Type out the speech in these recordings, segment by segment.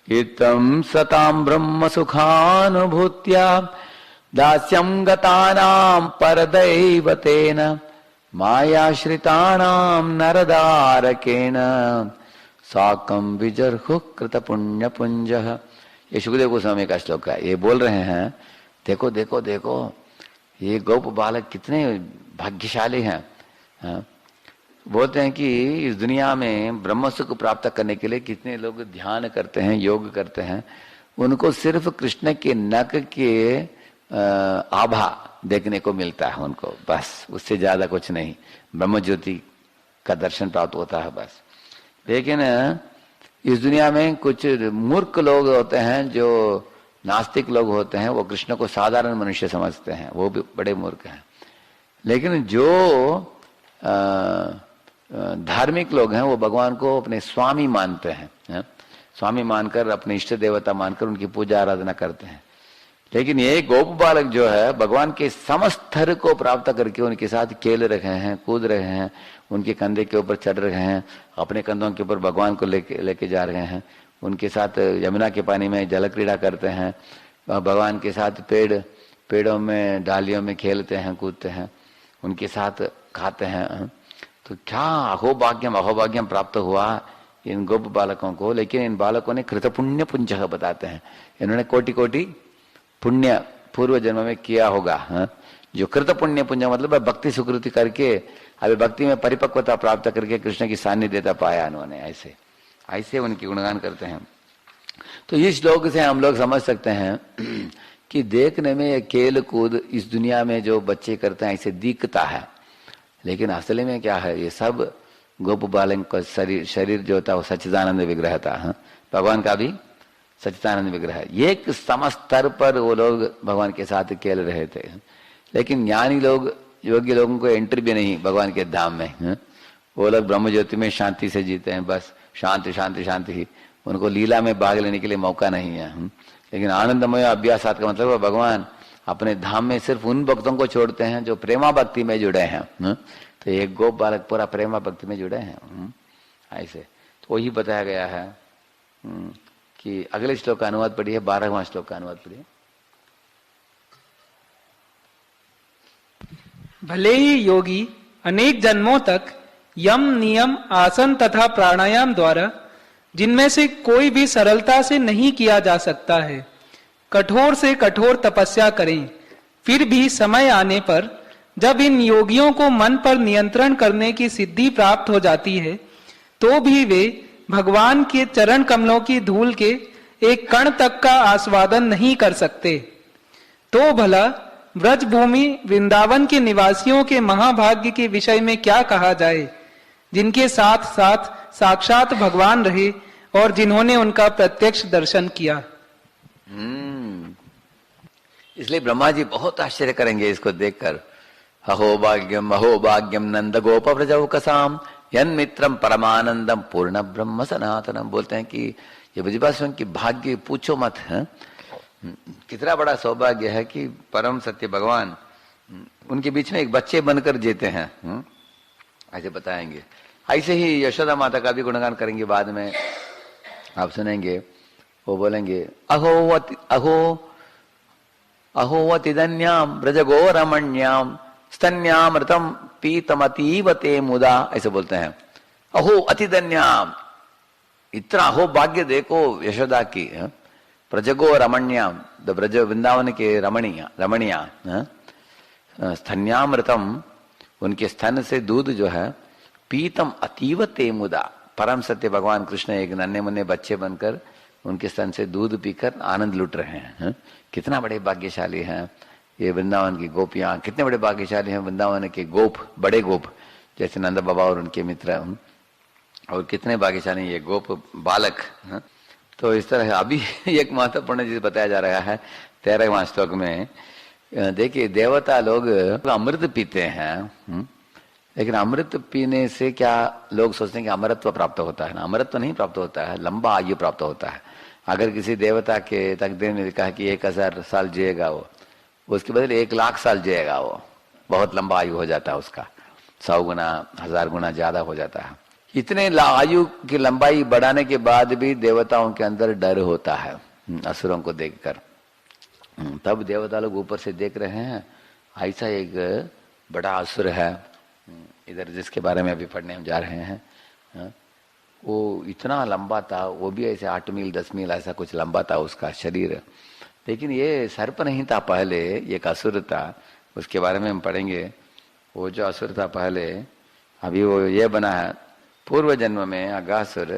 इत्थं सतां ब्रह्म सुखानुभूत्या दास्यं गतानां परदैवतेन मायाश्रितानां नरदारकेण साकं विजर्हुः कृत पुण्य पुंजः। ये सुखदेव गोस्वामी का श्लोक है। ये बोल रहे हैं, देखो देखो देखो ये गोप बालक कितने भाग्यशाली हैं। हाँ? बोलते हैं कि इस दुनिया में ब्रह्म सुख प्राप्त करने के लिए कितने लोग ध्यान करते हैं, योग करते हैं, उनको सिर्फ कृष्ण के नख के आभा देखने को मिलता है उनको, बस उससे ज्यादा कुछ नहीं। ब्रह्म ज्योति का दर्शन प्राप्त होता है बस। लेकिन इस दुनिया में कुछ मूर्ख लोग होते हैं, जो नास्तिक लोग होते हैं, वो कृष्ण को साधारण मनुष्य समझते हैं, वो भी बड़े मूर्ख हैं। लेकिन जो धार्मिक लोग हैं वो भगवान को अपने स्वामी मानते हैं, स्वामी मानकर अपने इष्ट देवता मानकर उनकी पूजा आराधना करते हैं। लेकिन ये गोप बालक जो है भगवान के समस्त स्तर को प्राप्त करके उनके साथ खेल रहे हैं, कूद रहे हैं, उनके कंधे के ऊपर चढ़ रहे हैं, अपने कंधों के ऊपर भगवान को लेके जा रहे हैं, उनके साथ यमुना के पानी में जल क्रीड़ा करते हैं, भगवान के साथ पेड़ों में डालियों में खेलते हैं, कूदते हैं, उनके साथ खाते हैं। तो क्या अहोभाग्यम प्राप्त हुआ इन गोप बालकों को। लेकिन इन बालकों ने कृत पुण्य पुंज बताते हैं, इन्होंने कोटि कोटि पुण्य पूर्व जन्म में किया होगा। जो कृत पुण्य पुंज मतलब भक्ति सुकृति करके अभी भक्ति में परिपक्वता प्राप्त करके कृष्ण की सान्निध्यता पाया उन्होंने, ऐसे ऐसे उनकी गुणगान करते हैं। तो इस श्लोक से हम लोग समझ सकते हैं कि देखने में ये खेल कूद इस दुनिया में जो बच्चे करते हैं ऐसे दिखता है, लेकिन असली में क्या है, ये सब गोप बालक का शरीर जो था वो सच्चिदानंद विग्रह था। भगवान का भी सच्चिदानंद विग्रह है। एक समस्त स्तर पर वो लोग भगवान के साथ खेल रहे थे। लेकिन ज्ञानी लोग, योग्य लोगों को एंट्री भी नहीं भगवान के धाम में। वो लोग ब्रह्म ज्योति में शांति से जीते हैं, बस शांति शांति शांति ही, उनको लीला में भाग लेने के लिए मौका नहीं है। लेकिन आनंदमय अभ्यासात का मतलब भगवान अपने धाम में सिर्फ उन भक्तों को छोड़ते हैं जो प्रेमा भक्ति में जुड़े हैं। तो एक गोप बालक पूरा प्रेमा भक्ति में जुड़े हैं ऐसे। तो वही बताया गया है कि अगले श्लोक का अनुवाद पढ़िए, 12वां श्लोक का अनुवाद पढ़िए। भले ही योगी अनेक जन्मों तक यम नियम आसन तथा प्राणायाम द्वारा, जिनमें से कोई भी सरलता से नहीं किया जा सकता है, कठोर से कठोर तपस्या करें, फिर भी समय आने पर जब इन योगियों को मन पर नियंत्रण करने की सिद्धि प्राप्त हो जाती है, तो भी वे भगवान के चरण कमलों की धूल के एक कण तक का आस्वादन नहीं कर सकते। तो भला ब्रज भूमि वृंदावन के निवासियों के महाभाग्य के विषय में क्या कहा जाए, जिनके साथ साथ साक्षात भगवान रहे और जिन्होंने उनका प्रत्यक्ष दर्शन किया। इसलिए ब्रह्मा जी बहुत आश्चर्य करेंगे इसको देखकर। अहोभाग्यम नंद गोप व्रजौकसाम यन मित्रम परमानंदम पूर्ण ब्रह्म सनातनम। बोलते हैं कि ये ब्रजवासियों की भाग्य पूछो मत है। कितना बड़ा सौभाग्य है कि परम सत्य भगवान उनके बीच में एक बच्चे बनकर जीते हैं। ऐसे बताएंगे। ऐसे ही यशोदा माता का भी गुणगान करेंगे, बाद में आप सुनेंगे। वो बोलेंगे अहोवतिदन्याम ब्रजगो रमण्याम स्तन्यामृतम पीतमतीव ते मुदा, ऐसे बोलते हैं। अहो अतिदन्याम, इतना अहो भाग्य देखो यशोदा की। ब्रजगो रमण्याम, द ब्रज वृंदावन के रमणिया स्तन्यामृतम, उनके स्तन से दूध जो है, पीतम अतीव ते मुदा, परम सत्य भगवान कृष्ण एक नन्हे मुन्ने बच्चे बनकर उनके स्तन से दूध पीकर आनंद लुट रहे हैं। कितना बड़े भाग्यशाली हैं ये वृंदावन की गोपियां, कितने बड़े भाग्यशाली हैं वृंदावन के गोप, बड़े गोप जैसे नंद बाबा और उनके मित्र, और कितने भाग्यशाली ये गोप बालक। तो इस तरह अभी एक महत्वपूर्ण चीज बताया जा रहा है 13वां श्लोक में। देखिए देवता लोग अमृत पीते हैं, लेकिन अमृत पीने से क्या लोग सोचते हैं कि अमरत्व प्राप्त होता है ना। अमरत्व नहीं प्राप्त होता है, लंबा आयु प्राप्त होता है। अगर किसी देवता के तकदीर में लिखा है कि 1000 साल जिएगा वो, उसके बदले 1,00,000 साल जिएगा वो, बहुत लंबा आयु हो जाता है उसका, 100 गुना 1000 गुना ज्यादा हो जाता है। इतने आयु की लंबाई बढ़ाने के बाद भी देवताओं के अंदर डर होता है असुरों को देखकर। तब देवता लोग ऊपर से देख रहे हैं ऐसा एक बड़ा असुर है इधर, जिसके बारे में अभी पढ़ने हम जा रहे हैं। वो इतना लंबा था, वो भी ऐसे 8 मील 10 मील ऐसा कुछ लंबा था उसका शरीर। लेकिन ये सर्प नहीं था पहले, एक असुर था, उसके बारे में हम पढ़ेंगे। वो जो असुर था पहले, अभी वो ये बना है। पूर्व जन्म में अगासुर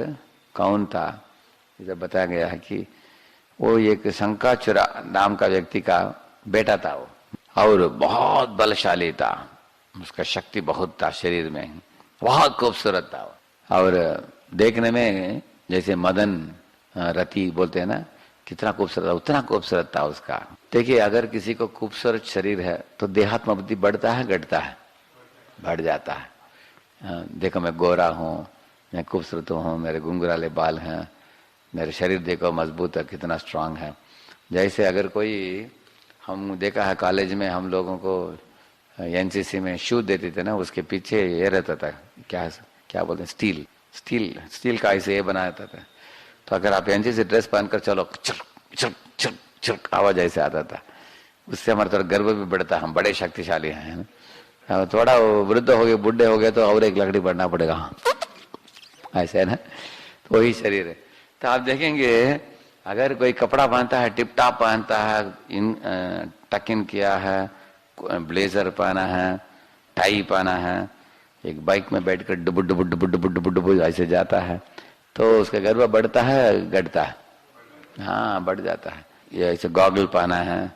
कौन था, इधर बताया गया है कि वो एक शंकाचुरा नाम का व्यक्ति का बेटा था वो, और बहुत बलशाली था, उसका शक्ति बहुत था शरीर में, बहुत खूबसूरत था और देखने में जैसे मदन रति बोलते हैं ना, कितना खूबसूरत, उतना खूबसूरत था उसका। देखिए अगर किसी को खूबसूरत शरीर है तो देहात्म बुद्धि बढ़ता है घटता है? बढ़ जाता है। देखो मैं गोरा हूँ, मैं खूबसूरत हूँ, मेरे घुंघराले बाल हैं, मेरे शरीर देखो मजबूत है, कितना स्ट्रांग है। जैसे अगर कोई, हम देखा है कॉलेज में हम लोगों को एनसीसी में शू देते थे ना, उसके पीछे ये रहता था, क्या बोलते हैं, स्टील का ऐसे ये बनाया था। तो अगर आप एनसीसी ड्रेस पहनकर चलो, चल चल चल चल आवाज ऐसे आता था, उससे हमारा थोड़ा गर्व भी बढ़ता, हम बड़े शक्तिशाली हैं। थोड़ा वृद्ध हो गए, बुढ़े हो गए तो और एक लकड़ी बढ़ना पड़ेगा, ऐसे है ना, तो वही शरीर है। तो आप देखेंगे अगर कोई कपड़ा पहनता है, टिप टॉप पहनता है, टक इन किया है, ब्लेजर पहना है, टाई पहना है, एक बाइक में बैठकर डुबु डुबु डुबु डुबु डुबु डुबु ऐसे जाता है, तो उसका गर्व बढ़ता है घटता है? हाँ, बढ़ जाता है। ये ऐसे गॉगल पहना है,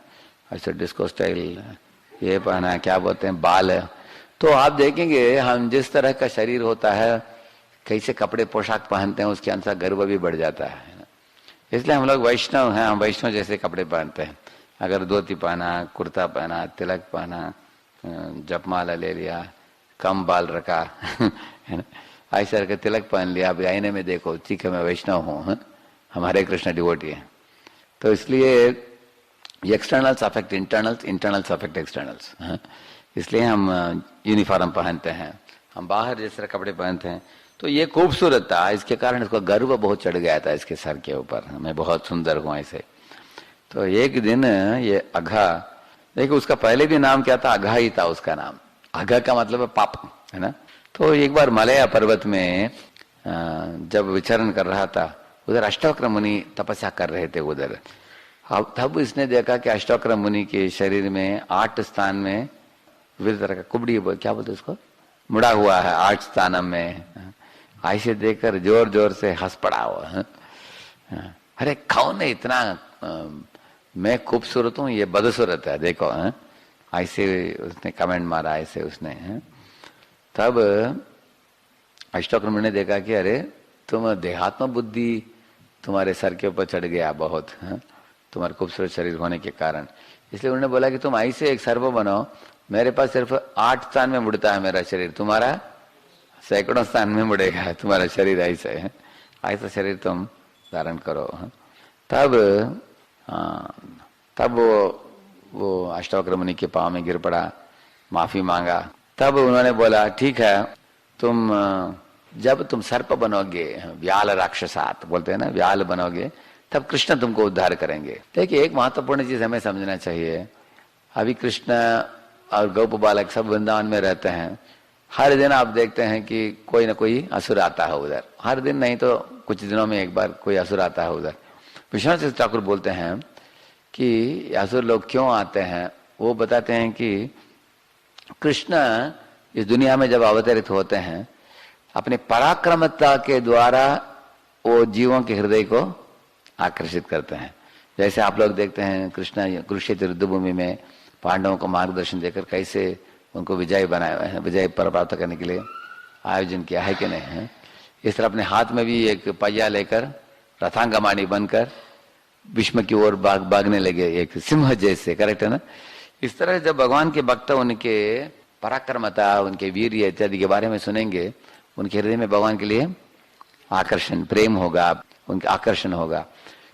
ऐसे डिस्को स्टाइल ये पहना है, क्या बोलते हैं, बाल है। तो आप देखेंगे हम जिस तरह का शरीर होता है, कैसे कपड़े पोशाक पहनते हैं, उसके अनुसार गर्व भी बढ़ जाता है। इसलिए हम लोग वैष्णव हैं, हम वैष्णव जैसे कपड़े पहनते हैं। अगर धोती पहना, कुर्ता पहना, तिलक पहना, जपमाला ले लिया, कम बाल रखा है ना, ऐसा करके तिलक पहन लिया, अब आईने में देखो, ठीक है मैं वैष्णव हूँ, हमारे कृष्ण डिवोटी है। तो इसलिए externals affect internals, internals affect externals. इसलिए हम यूनिफॉर्म पहनते हैं, हम बाहर जिस तरह कपड़े पहनते हैं। तो ये खूबसूरत था, इसके कारण इसको गर्व बहुत चढ़ गया था इसके सर के ऊपर, मैं बहुत सुंदर हूँ ऐसे। तो एक दिन ये अघा, देखिए उसका पहले भी नाम क्या था, अघा ही था उसका नाम। अघा का मतलब है पाप, है ना। तो एक बार मलया पर्वत में जब विचरण कर रहा था, उधर अष्टवक्र मुनि तपस्या कर रहे थे उधर। अब तब इसने देखा कि अष्टवक्र मुनि के शरीर में 8 स्थान में विविध तरह का कुबड़ी, क्या बोलते उसको, मुड़ा हुआ है 8 स्थान में। ऐसे देखकर जोर जोर से हंस पड़ा हुआ। अरे कौन है इतना, मैं खूबसूरत हूँ, ये बदसूरत है, देखो। ऐसे उसने कमेंट मारा, ऐसे उसने। तब अष्टवक्र मुनि ने देखा कि अरे तुम देहात्म बुद्धि तुम्हारे सर के ऊपर चढ़ गया बहुत, तुम्हारे खूबसूरत शरीर होने के कारण। इसलिए उन्होंने बोला कि तुम ऐसे एक सर्प बनो, मेरे पास सिर्फ 8 स्थान में मुड़ता है मेरा शरीर, तुम्हारा सैकड़ों स्थान में मुड़ेगा तुम्हारा शरीर, ऐसे है, ऐसा शरीर तुम धारण करो। तब वो अष्टवक्र मुनि के पाँव में गिर पड़ा, माफी मांगा। तब उन्होंने बोला ठीक है, तुम जब तुम सर्प बनोगे, व्याल राक्षसात बोलते हैं ना, व्याल बनोगे, तब कृष्ण तुमको उद्धार करेंगे। देखिए एक महत्वपूर्ण चीज हमें समझना चाहिए, अभी कृष्ण और गोप बालक सब वृंदावन में रहते हैं। हर दिन आप देखते हैं कि कोई ना कोई असुर आता है उधर, हर दिन नहीं तो कुछ दिनों में एक बार कोई असुर आता है उधर। विश्वनाथ ठाकुर बोलते हैं कि असुर लोग क्यों आते हैं, वो बताते हैं कि कृष्ण इस दुनिया में जब अवतरित होते हैं, अपने पराक्रमता के द्वारा वो जीवों के हृदय को आकर्षित करते हैं। जैसे आप लोग देखते हैं कृष्ण कुरुक्षेत्र युद्धभूमि में पांडवों को मार्गदर्शन देकर कैसे उनको विजय बनाए हैं, विजय प्राप्त करने के लिए आयोजन किया है कि नहीं है। इस तरह अपने हाथ में भी एक पहिया लेकर रथांगमानी बनकर भीष्म की ओर भागने लगे, एक सिंह जैसे, करेक्ट है ना। इस तरह जब भगवान के भक्त उनके पराक्रमता, उनके वीर्य इत्यादि के बारे में सुनेंगे, उनके हृदय में भगवान के लिए आकर्षण, प्रेम होगा, उनके आकर्षण होगा।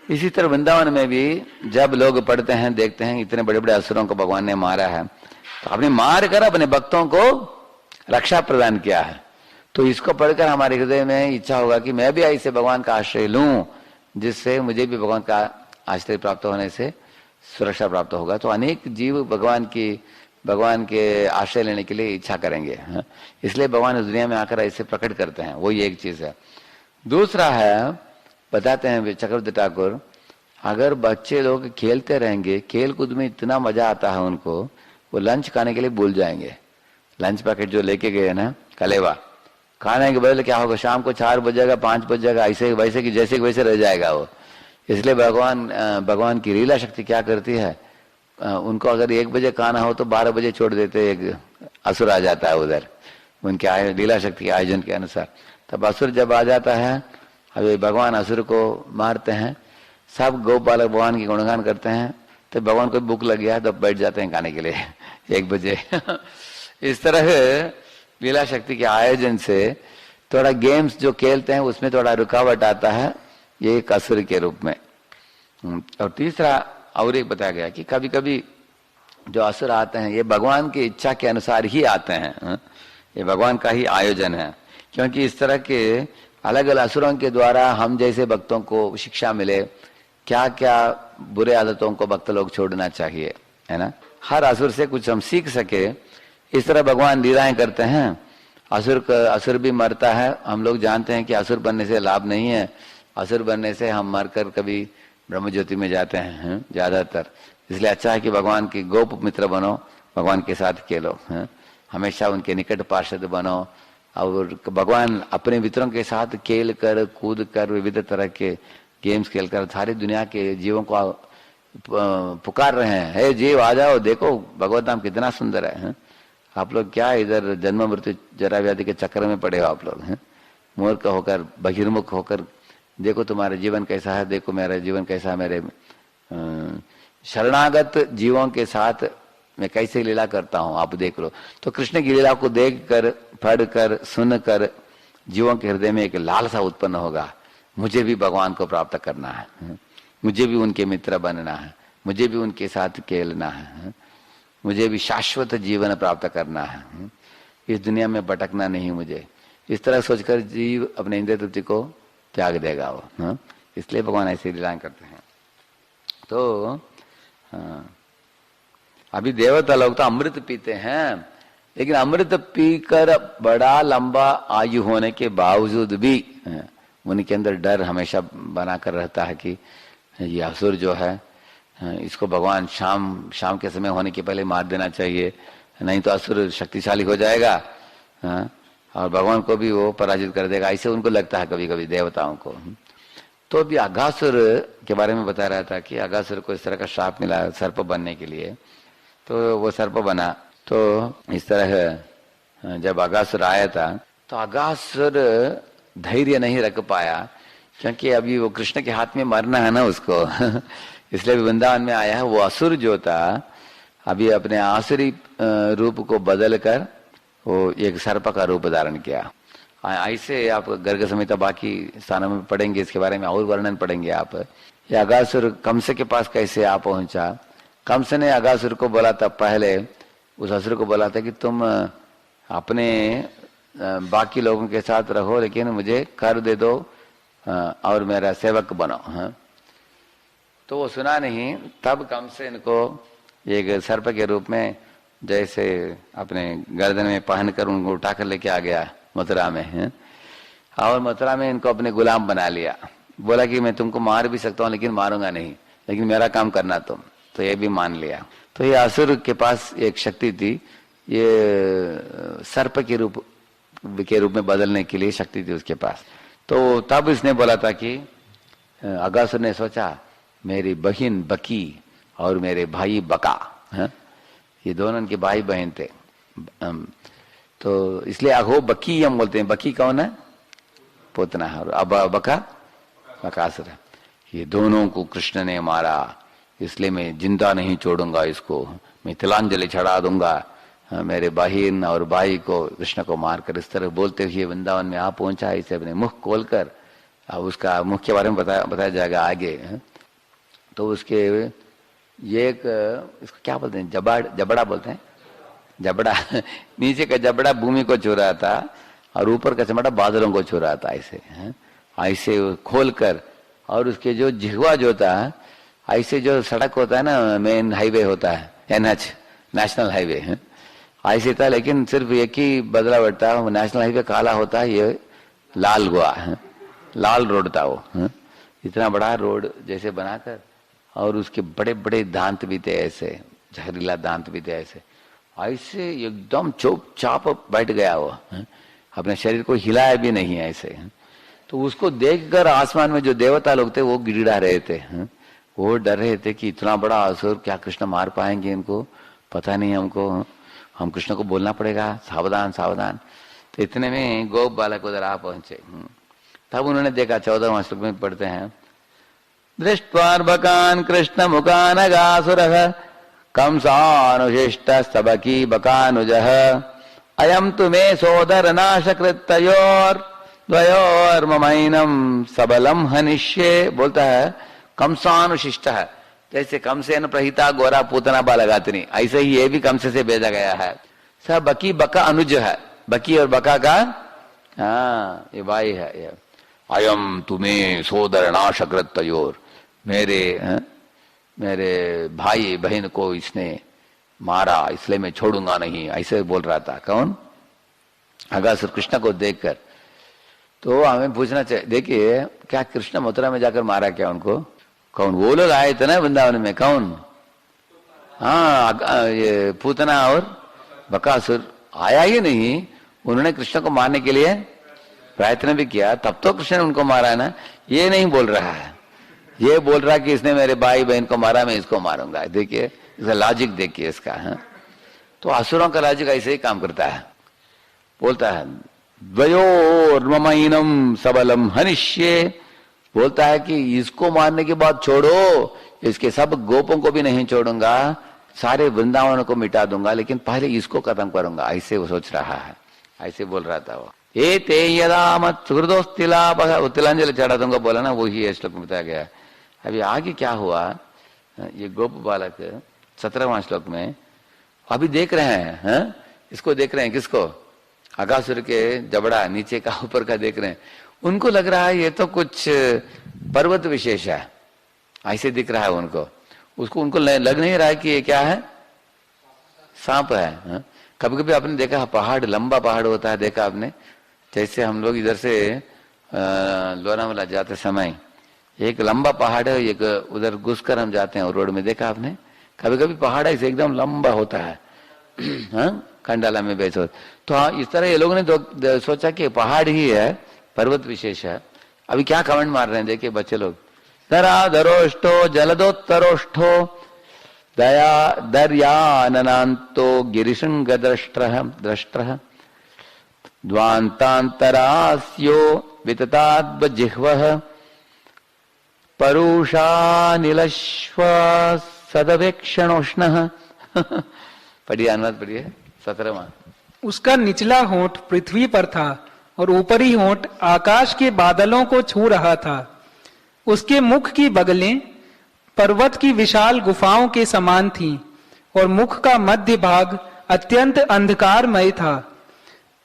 इसी तरह वृंदावन में भी जब लोग पढ़ते हैं, देखते हैं इतने बड़े बड़े असुरों को भगवान ने मारा है, तो अपने मार कर अपने भक्तों को रक्षा प्रदान किया है। तो इसको पढ़कर हमारे हृदय में इच्छा होगा कि मैं भी ऐसे भगवान का आश्रय लूं, जिससे मुझे भी भगवान का आश्रय प्राप्त होने से सुरक्षा प्राप्त होगा। तो अनेक जीव भगवान के आश्रय लेने के लिए इच्छा करेंगे, इसलिए भगवान इस दुनिया में आकर ऐसे प्रकट करते हैं। वही एक चीज है। दूसरा है, बताते हैं चक्रवर्ती ठाकुर, अगर बच्चे लोग खेलते रहेंगे, खेल कूद में इतना मजा आता है उनको, वो लंच खाने के लिए भूल जाएंगे। लंच पैकेट जो लेके गए ना कलेवा, खाने के बदले क्या होगा, शाम को 4 बजेगा 5 बजेगा, ऐसे वैसे की जैसे वैसे रह जाएगा वो। इसलिए भगवान की लीला शक्ति क्या करती है, उनको अगर 1 बजे खाना हो तो 12 बजे छोड़ देते, एक असुर आ जाता है उधर उनके लीला शक्ति के आयोजन के अनुसार। तब असुर जब आ जाता है, अभी भगवान असुर को मारते हैं, सब गोपालक भगवान की गुणगान करते हैं, तो भगवान को भूख लग गया तो बैठ जाते हैं खाने के लिए 1 बजे। इस तरह लीला शक्ति के आयोजन से थोड़ा गेम्स जो खेलते हैं उसमें थोड़ा रुकावट आता है, ये एक असुर के रूप में। और तीसरा और एक बताया गया कि कभी कभी जो असुर आते हैं ये भगवान की इच्छा के अनुसार ही आते हैं, ये भगवान का ही आयोजन है। क्योंकि इस तरह के अलग अलग असुरों के द्वारा हम जैसे भक्तों को शिक्षा मिले, क्या क्या बुरे आदतों को भक्त लोग छोड़ना चाहिए, है ना। हर असुर से कुछ हम सीख सके, इस तरह भगवान लीलाएं करते हैं। असुर भी मरता है, हम लोग जानते हैं कि असुर बनने से लाभ नहीं है। असुर बनने से हम मरकर कभी ब्रह्म ज्योति में जाते हैं ज्यादातर। इसलिए अच्छा है कि भगवान की गोप मित्र बनो, भगवान के साथ खेलो, हमेशा उनके निकट पार्षद बनो। और भगवान अपने मित्रों के साथ खेल कर कूद कर विविध तरह के गेम्स खेलकर सारी दुनिया के जीवों को पुकार रहे हैं, हे जीव आ जाओ, देखो भगवत धाम कितना सुंदर है। आप लोग क्या इधर जन्म मृत्यु जरा व्याधि के चक्कर में पड़े हो आप लोग, मूर्ख होकर बहिर्मुख होकर देखो तुम्हारा जीवन कैसा है, देखो मेरा जीवन कैसा है, मेरे शरणागत जीवों के साथ मैं कैसे लीला करता हूं, आप देख लो। तो कृष्ण की लीला को देख कर, पढ़ कर, सुन कर जीवों के हृदय में एक लालसा उत्पन्न होगा, मुझे भी भगवान को प्राप्त करना है, मुझे भी उनके मित्र बनना है, मुझे भी उनके साथ खेलना है, मुझे भी शाश्वत जीवन प्राप्त करना है, इस दुनिया में भटकना नहीं मुझे। इस तरह सोचकर जीव अपने इंद्रिय तृप्ति को त्याग देगा वो, इसलिए भगवान ऐसी लीलाएं करते हैं। तो अभी देवता लोग तो अमृत पीते हैं, लेकिन अमृत पीकर बड़ा लंबा आयु होने के बावजूद भी उनके अंदर डर हमेशा बनाकर रहता है कि ये असुर जो है इसको भगवान शाम के समय होने के पहले मार देना चाहिए, नहीं तो असुर शक्तिशाली हो जाएगा और भगवान को भी वो पराजित कर देगा, ऐसे उनको लगता है कभी कभी देवताओं को। तो भी अगासुर के बारे में बता रहा था कि अगासुर को इस तरह का श्राप मिला सर्प बनने के लिए, तो वो सर्प बना। तो इस तरह जब अगासुर आया था तो अगासुर धैर्य नहीं रख पाया, क्योंकि अभी वो कृष्ण के हाथ में मरना है ना उसको इसलिए वृंदावन में आया है। वो असुर जो था अभी अपने आसुरी रूप को बदल कर वो एक सर्प का रूप धारण किया। ऐसे आप गर्ग संहिता बाकी स्थानों में पढ़ेंगे, इसके बारे में और वर्णन पढ़ेंगे आप। ये अगासुर कंस के पास कैसे आ पहुंचा। कंस ने अगासुर को बोला था, पहले उस असुर को बोला था कि तुम अपने बाकी लोगों के साथ रहो लेकिन मुझे कर दे दो और मेरा सेवक बनो। तो वो सुना नहीं, तब कंस इनको एक सर्प के रूप में जैसे अपने गर्दन में पहनकर उनको उठाकर लेके आ गया मथुरा में, और मथुरा में इनको अपने गुलाम बना लिया। बोला कि मैं तुमको मार भी सकता हूँ लेकिन मारूंगा नहीं, लेकिन मेरा काम करना तुम। तो ये भी मान लिया। तो ये असुर के पास एक शक्ति थी, ये सर्प के रूप में बदलने के लिए शक्ति थी उसके पास। तो तब इसने बोला था कि अगासुर ने सोचा मेरी बहन बकी और मेरे भाई बका, ये दोनों उनके भाई बहन थे, तो इसलिए अघो बकी हम बोलते हैं। बकी कौन है? पोतना है। और अब बका बकासुर है। ये दोनों को कृष्ण ने मारा, इसलिए मैं जिंदा नहीं छोड़ूंगा इसको, मैं तिलांजलि चढ़ा दूंगा मेरे बहन और भाई को कृष्ण को मारकर। इस तरह बोलते हुए वृंदावन में आ पहुंचा। इसे अपने मुख खोलकर, उसका मुख के बारे में बताया जाएगा आगे। तो उसके ये एक इसको क्या बोलते हैं, जबड़ा बोलते हैं, जबड़ा नीचे का जबड़ा भूमि को छू रहा था और ऊपर का चमड़ा बादलों को छू रहा था ऐसे, ऐसे खोल कर। और उसके जो जिह्वा जो था, ऐसे जो सड़क होता है ना, मेन हाईवे होता है, NH नेशनल हाईवे है, ऐसे था। लेकिन सिर्फ एक ही बदलावट था, वो नेशनल हाईवे काला होता है, ये लाल गोवा है, लाल रोड था वो, इतना बड़ा रोड जैसे बनाकर। और उसके बड़े बड़े दांत भी थे ऐसे, जहरीला दांत भी थे ऐसे, ऐसे एकदम चुपचाप बैठ गया वो, अपने शरीर को हिलाया भी नहीं ऐसे। तो उसको देखकर आसमान में जो देवता लोग थे वो गिड़गिड़ा रहे थे, वो डर रहे थे कि इतना बड़ा असुर, क्या कृष्ण मार पाएंगे इनको, पता नहीं हमको, हम कृष्ण को बोलना पड़ेगा, सावधान सावधान। तो इतने में गोप बालक उधर आ पहुंचे। तब उन्होंने देखा, 14वां श्लोक में पढ़ते हैं, दृष्ट्वार्भकान् कृष्ण मुखानगासुरः कंसानुशिष्ट स्तबकी बकानुजः अयम तु मे सोदर नाशकृतयोर द्वयोर्ममैनम सबलम हनिष्ये। बोलता है कंसानुशिष्ट है, जैसे कंसेन प्रहिता गोरा पूतना बालगातिनी, ऐसे ही ये भी कंस से भेजा गया है। सब बकी बका अनुज है, बकी और बका का ये भाई है। ये अयम तुम्हें सोदर नाशकृत तयोर, मेरे भाई बहन को इसने मारा, इसलिए मैं छोड़ूंगा नहीं, ऐसे बोल रहा था। कौन? अगासुर कृष्ण को देखकर। तो हमें पूछना चाहिए, देखिए क्या कृष्ण मथुरा में जाकर मारा क्या उनको? कौन? वो लोग आए थे ना वृंदावन में, कौन? हाँ, ये पूतना और बकासुर आया ही नहीं, उन्होंने कृष्ण को मारने के लिए प्रयत्न भी किया, तब तो कृष्ण ने उनको मारा है ना। ये नहीं बोल रहा है, ये बोल रहा कि इसने मेरे भाई बहन को मारा, मैं इसको मारूंगा। देखिए इसका लॉजिक देखिए इसका, तो असुरों का लॉजिक ऐसे ही काम करता है। बोलता है द्वयोर्ममैनम सबलम हनिष्ये, बोलता है कि इसको मारने के बाद छोड़ो, इसके सब गोपों को भी नहीं छोड़ूंगा, सारे वृंदावन को मिटा दूंगा, लेकिन पहले इसको खत्म करूंगा, ऐसे वो सोच रहा है, ऐसे बोल रहा था वो। ए ते यदा मत सुहृदोस्तिलाप, तिलांजलि चढ़ा दूंगा बोला ना, वही है श्लोक में बताया गया। अभी आगे क्या हुआ, ये गोप बालक 17वां श्लोक में अभी देख रहे हैं, इसको देख रहे हैं, किसको? अगासुर के जबड़ा नीचे का ऊपर का देख रहे हैं। उनको लग रहा है ये तो कुछ पर्वत विशेष है, ऐसे दिख रहा है उनको। उसको उनको लग नहीं रहा है कि ये क्या है, सांप है। कभी कभी आपने देखा पहाड़, लंबा पहाड़ होता है, देखा आपने? जैसे हम लोग इधर से लोनावाला जाते समय एक लंबा पहाड़ है, एक उधर घुसकर हम जाते हैं रोड में, देखा आपने? कभी कभी पहाड़ ऐसे एकदम लंबा होता है, खंडाला में बैठो तो। हाँ, इस तरह ये लोगों ने सोचा कि पहाड़ ही है, पर्वत विशेष है। अभी क्या कमेंट मार रहे हैं, देखिए बच्चे लोग। धराधरोष्ठो जलदोत्तरोष्ठो दया दर्याननान्तो गिरिशृंग द्रष्ट्रः द्वान्तान्तरास्यो वितताद्वजिह्वः परुषानिलश्व सदवेक्षणोष्णः। पढ़िए, अनुवाद पढ़िए 17वां। उसका निचला होंठ पृथ्वी पर था और ऊपरी होंठ आकाश के बादलों को छू रहा था। उसके मुख की बगलें पर्वत की विशाल गुफाओं के समान थीं और मुख का मध्य भाग अत्यंत अंधकारमय था।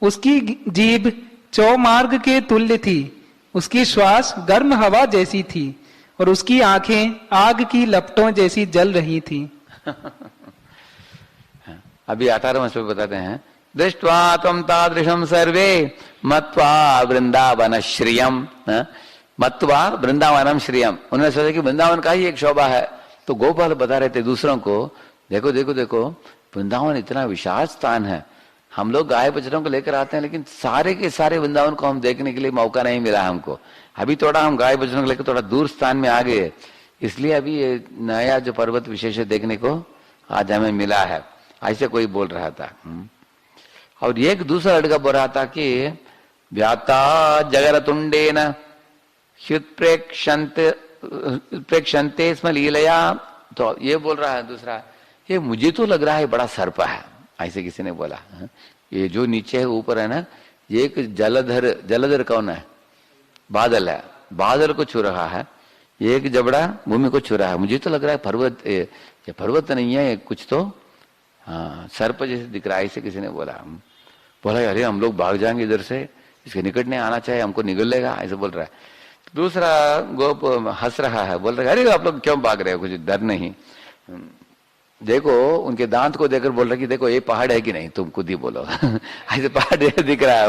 उसकी जीभ चौमार्ग के तुल्य थी, उसकी श्वास गर्म हवा जैसी थी और उसकी आंखें आग की लपटों जैसी जल रही थीं। अभी 18वां श्लोक बताते हैं। दृष्ट्वा त्वं तादृशं सर्वे मत्वा वृंदावन श्रियम, मत्वा वृंदावनम श्रियम। उन्होंने सोचा कि वृंदावन का ही एक शोभा है। तो गोपाल बता रहे थे दूसरों को, देखो देखो देखो, वृंदावन इतना विशाल स्थान है, हम लोग गाय बछड़ों को लेकर आते हैं, लेकिन सारे के सारे वृंदावन को हम देखने के लिए मौका नहीं मिला हमको। अभी थोड़ा हम गाय बछड़ों को लेकर थोड़ा दूर स्थान में आ गए, इसलिए अभी ये नया जो पर्वत विशेष देखने को आज हमें मिला है, ऐसे कोई बोल रहा था। और एक दूसरा लड़का बोल रहा था कि व्याता जगरतुंडेन प्रेक्षन्ते स्म लीलया। तो ये बोल रहा है दूसरा, ये मुझे तो लग रहा है बड़ा सर्प है, ऐसे किसी ने बोला। ये जो नीचे है ऊपर है ना, ये एक जलधर, जलधर कौन है? बादल है, बादल को छू रहा है, एक जबड़ा भूमि को छू रहा है। मुझे तो लग रहा है पर्वत, ये पर्वत नहीं है, कुछ तो हाँ सर्प जैसे दिख रहा है, ऐसे किसी ने बोला। बोला अरे हम लोग भाग जाएंगे इधर से, इसके निकट नहीं आना चाहिए, हमको निगल लेगा, ऐसे बोल रहा है। दूसरा गोप हंस रहा है, बोल रहा है अरे आप लोग क्यों भाग रहे हो, कुछ डर नहीं। देखो उनके दांत को देखकर बोल रहा है कि देखो ये पहाड़ है कि नहीं, तुम खुद ही बोलो। ऐसे पहाड़ दिख रहा है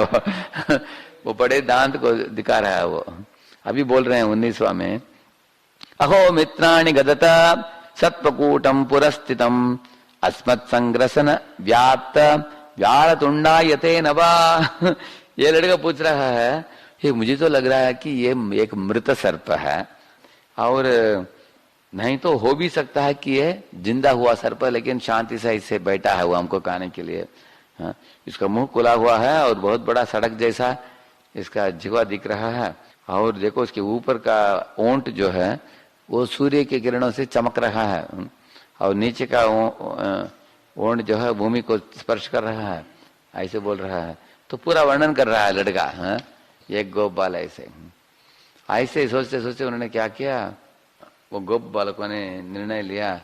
वो बड़े दांत को दिखा रहा है वो। अभी बोल रहे हैं 19वां में, अहो मित्राणि गदता सत्वकूटम पुरस्थितम अस्मत् संग्रसन व्याप्त व्यालतुंडा यते नवा। ये लड़का पूछ रहा है, ये मुझे तो लग रहा है कि ये एक मृत सर्प है, और नहीं तो हो भी सकता है कि ये जिंदा हुआ सर्प, लेकिन शांति से इससे बैठा है वो हमको खाने के लिए। हाँ, इसका मुंह खुला हुआ है और बहुत बड़ा सड़क जैसा इसका जिह्वा दिख रहा है, और देखो इसके ऊपर का ओंठ जो है वो सूर्य के किरणों से चमक रहा है, और नीचे का ओंठ जो है भूमि को स्पर्श कर रहा है, ऐसे बोल रहा है। तो पूरा वर्णन कर रहा है लड़का। हाँ, एक गोप बाल ऐसे ऐसे सोचते सोचते उन्होंने क्या किया, वो गोप बालकों ने निर्णय लिया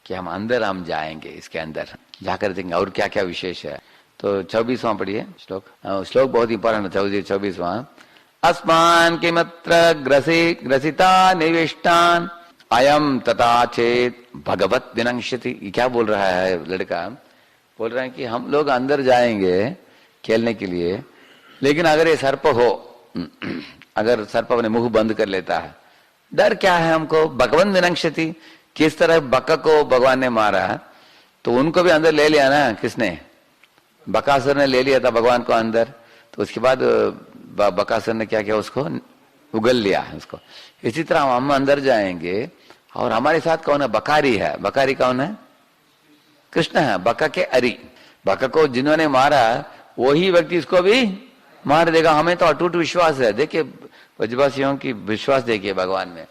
कि हम जाएंगे, इसके अंदर जाकर देखेंगे और क्या क्या विशेष है। तो 24वां पढ़िए श्लोक। श्लोक बहुत इंपॉर्टेंट है 24वां। अस्मान किमत्र ग्रसिता निविष्टान अयम तथा चेत भगवत विनंक्षति। क्या बोल रहा है लड़का, बोल रहा है कि हम लोग अंदर जाएंगे खेलने के लिए, लेकिन अगर ये सर्प हो, अगर सर्प अपने मुंह बंद कर लेता है, डर क्या है हमको, भगवान विनंक्षति, किस तरह बका को भगवान ने मारा तो उनको भी अंदर ले लिया ना, किसने, बकासुर ने ले लिया था भगवान को अंदर। तो उसके बाद बकासुर ने क्या किया, उसको उगल लिया उसको। इसी तरह हम अंदर जाएंगे और हमारे साथ कौन है, बकारी है। बकारी कौन है, कृष्ण है, बका के अरी। बका को जिन्होंने मारा वही व्यक्ति इसको भी मार देगा, हमें तो अटूट विश्वास है। देखिए ब्रजवासियों की विश्वास देखिए भगवान में।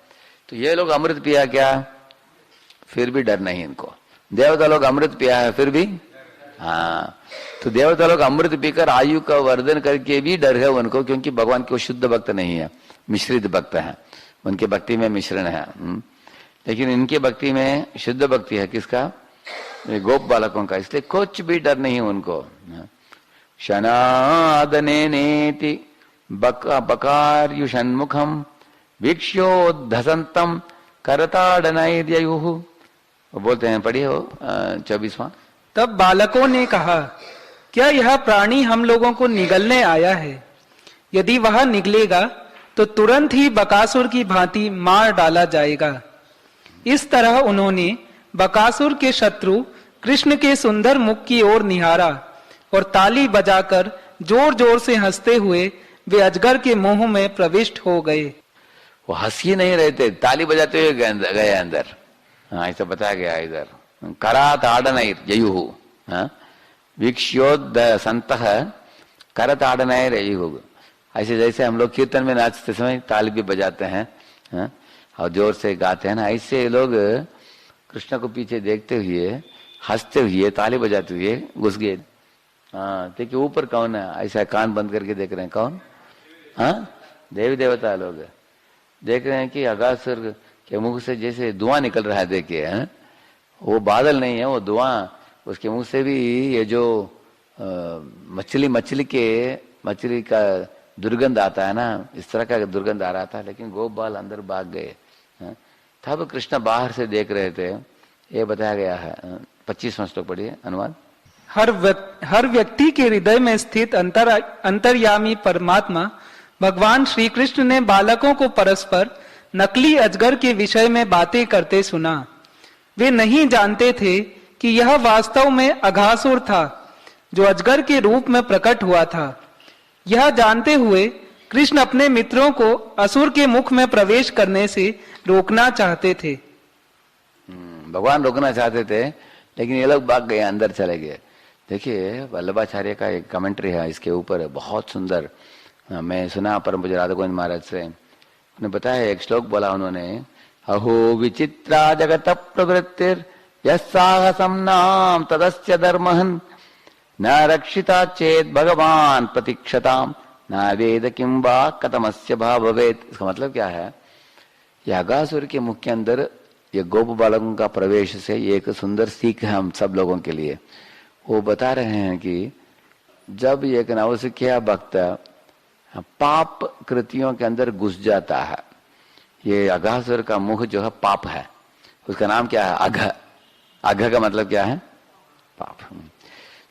तो ये लोग अमृत पिया क्या, फिर भी डर नहीं इनको। देवता लोग अमृत पिया है फिर भी, हाँ, तो देवता लोग अमृत पीकर आयु का वर्धन करके भी डर है उनको, क्योंकि भगवान के शुद्ध भक्त नहीं है, मिश्रित भक्त है, उनके भक्ति में मिश्रण है। लेकिन इनके भक्ति में शुद्ध भक्ति है, किसका, गोप बालकों का, इसलिए कुछ भी डर नहीं उनको। शनादने नेति बकार्युषन्मुखम वीक्ष्योद्धसंतम करताड़नैर्ययुः। बोलते हैं, पढ़िए हो 24वां। तब बालकों ने कहा, क्या यह प्राणी हम लोगों को निगलने आया है? यदि वह निगलेगा तो तुरंत ही बकासुर की भांति मार डाला जाएगा। इस तरह उन्होंने बकासुर के शत्रु कृष्ण के सुंदर मुख की ओर निहारा और ताली बजाकर जोर जोर से हंसते हुए वे अजगर के मुंह में प्रविष्ट हो गए। वो हंस ही नहीं रहे थे, ताली बजाते हुए गए अंदर। हाँ, ऐसा बताया गया इधर। करात आडनैर जयुः, वीक्ष्योद संतः करत आडनैर जयुः। ऐसे जैसे हम लोग कीर्तन में नाचते समय ताली भी बजाते हैं, और जोर से गाते हैं ना, ऐसे लोग कृष्ण को पीछे देखते हुए हंसते हुए ताली बजाते हुए घुस गए। हाँ, देखिए ऊपर कौन है, ऐसा कान बंद करके देख रहे हैं, कौन, हाँ, देवी देवता लोग देख रहे हैं कि अगासुर के मुख से जैसे धुआं निकल रहा है। देखिए वो बादल नहीं है, वो धुआं, उसके मुंह से भी ये जो मछली का दुर्गंध आता है ना, इस तरह का दुर्गंध आ रहा था। लेकिन गोप बाल अंदर भाग गए। तब कृष्ण बाहर से देख रहे थे, ये बताया गया है। 25वां श्लोक पढ़िए, अनुवाद। हर व्यक्ति के हृदय में स्थित अंतर्यामी परमात्मा भगवान श्री कृष्ण ने बालकों को परस्पर नकली अजगर के विषय में बातें करते सुना। वे नहीं जानते थे कि यह वास्तव में अघासुर था, जो अजगर के रूप में प्रकट हुआ था। यह जानते हुए कृष्ण अपने मित्रों को असुर के मुख में प्रवेश करने से रोकना चाहते थे। भगवान रोकना चाहते थे, लेकिन ये लोग भाग गए, अंदर चले गए। देखिए वल्लभाचार्य का एक कमेंट्री है इसके ऊपर, बहुत सुंदर। मैं सुना परम पूज्य राधा गोविंद महाराज से, उन्होंने बताया, एक श्लोक बोला उन्होंने, अहो विचित्रा जगत प्रवृत्तिर यस्साहसम नाम तदस्य धर्महन् न रक्षिता चेत भगवान प्रतीक्षताम न वेद किम वा कतमस्य भाव भवेत। इसका मतलब क्या है, अगासुर के मुख के अंदर ये गोप बालकों का प्रवेश से एक सुंदर सीख है हम सब लोगों के लिए। वो बता रहे हैं कि जब एक नवसिखिया भक्त पाप कृतियों के अंदर घुस जाता है। ये अघासुर का मुख जो है पाप है, उसका नाम क्या है? अघ। अघ का मतलब क्या है? पाप।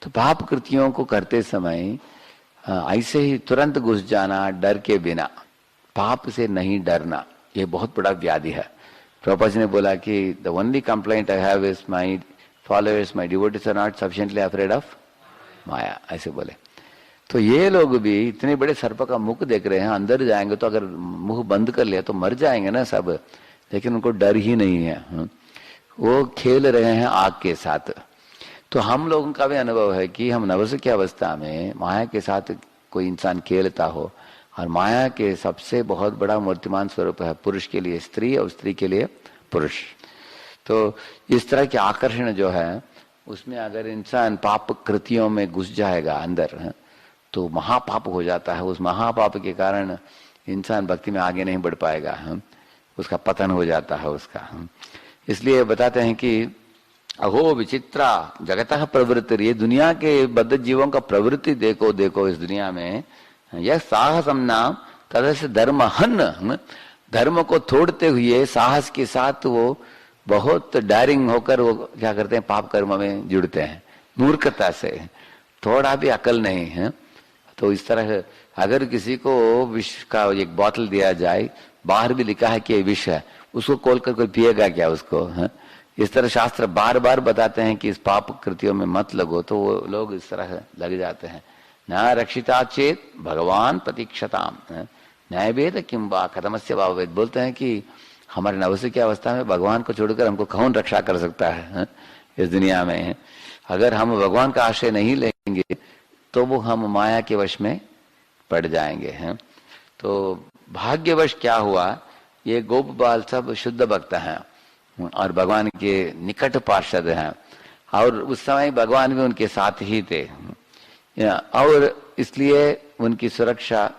तो पाप कृतियों को करते समय ऐसे ही तुरंत घुस जाना डर के बिना, पाप से नहीं डरना, ये बहुत बड़ा व्याधि है। प्रभुपाद जी ने बोला कि the only complaint I have is my followers, my devotees are not sufficiently afraid of maya, ऐसे बोले। तो ये लोग भी इतने बड़े सर्प का मुख देख रहे हैं, अंदर जाएंगे तो अगर मुंह बंद कर लिया तो मर जाएंगे ना सब, लेकिन उनको डर ही नहीं है। वो खेल रहे हैं आग के साथ। तो हम लोगों का भी अनुभव है कि हम नवस की अवस्था में माया के साथ कोई इंसान खेलता हो, और माया के सबसे बहुत बड़ा मूर्तिमान स्वरूप है पुरुष के लिए स्त्री और स्त्री के लिए पुरुष। तो इस तरह के आकर्षण जो है उसमें अगर इंसान पाप कृतियों में घुस जाएगा अंदर, तो महापाप हो जाता है। उस महापाप के कारण इंसान भक्ति में आगे नहीं बढ़ पाएगा, उसका पतन हो जाता है उसका। इसलिए बताते हैं कि अहो विचित्रा जगतः प्रवृत्ति, ये दुनिया के बद्ध जीवों का प्रवृत्ति देखो देखो इस दुनिया में। यह साहसम नाम तदस्य धर्म हन, धर्म को तोड़ते हुए साहस के साथ वो बहुत डायरिंग होकर वो क्या करते हैं? पाप कर्म में जुड़ते हैं, मूर्खता से, थोड़ा भी अकल नहीं है। तो इस तरह अगर किसी को विष का एक बोतल दिया जाए, बाहर भी लिखा है कि ये विष है, उसको खोलकर कोई पिएगा क्या उसको? इस तरह शास्त्र बार बार बताते हैं कि इस पाप कृतियों में मत लगो, तो वो लोग इस तरह लग जाते हैं। न रक्षिता चेत भगवान प्रतीक्षताम, न्याय वेद किंबा खतमस्य भाववेद, बोलते हैं कि हमारे नवस की अवस्था में भगवान को छोड़कर हमको कौन रक्षा कर सकता है इस दुनिया में? अगर हम भगवान का आश्रय नहीं लेंगे तो वो हम माया के वश में पड़ जाएंगे हैं। तो भाग्यवश क्या हुआ, ये गोप बाल सब शुद्ध भक्त हैं और भगवान के निकट पार्षद हैं, और उस समय भगवान भी उनके साथ ही थे, और इसलिए उनकी सुरक्षा